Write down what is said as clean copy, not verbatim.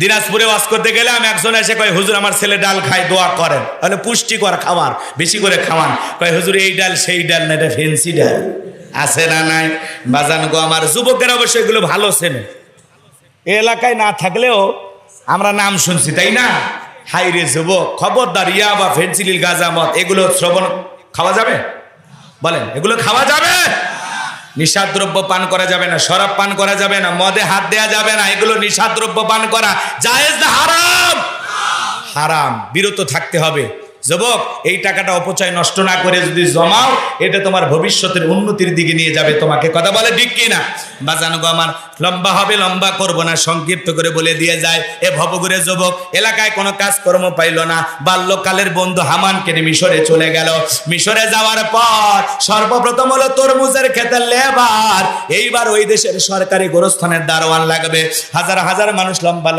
দিনাজপুরে ওয়াজ করতে গেলে আমি একজন এসে কয় হুজুর আমার ছেলে ডাল খায় দোয়া করেন, তাহলে পুষ্টিকর খাবার বেশি করে খাওয়ান। কয় হুজুর এই ডাল সেই ডাল না, এটা ফেন্সি ডাল। আছে না নাই বাজান গো আমার? যুবকের অবশ্যই এগুলো ভালো চেনে, এ এলাকায় না থাকলেও আমরা নাম শুনছি, তাই না? হাই রে যুবক, খবরদার ইয়া বা ফেন্সিলিল গাঁজা মদ এগুলো শ্রবণ খাওয়া যাবে? বলেন, এগুলো খাওয়া যাবে? নিশাদ্রব্য পান করা যাবে না, শরাব পান করা যাবে না, মদে হাত দেয়া যাবে না, এগুলো নিশাদ্রব্য পান করা জায়েজ না হারাম? হারাম, বিরত থাকতে হবে। যুবক, এই টাকাটা অপচয় নষ্ট না করে যদি জমাও, এটা তোমার ভবিষ্যতের উন্নতির দিকে নিয়ে যাবে তোমাকে। কথা বলে ঠিক কি না? বাজানো গো আমার, লম্বা হবে, লম্বা করব না, সংক্ষিপ্ত করে বলে দিয়ে যায়। এ ভবঘুরে যুবক এলাকায় কোনো কাজকর্ম পাইল না, বাল্যকালের বন্ধু হামানকে নিয়ে মিশরে চলে গেল। মিশরে যাওয়ার পর সর্বপ্রথম হলো তরমুজের ক্ষেতের লেবার। এইবার ওই দেশের সরকারি গোরস্থানের দারোয়ান লাগবে। হাজার হাজার মানুষ লম্বা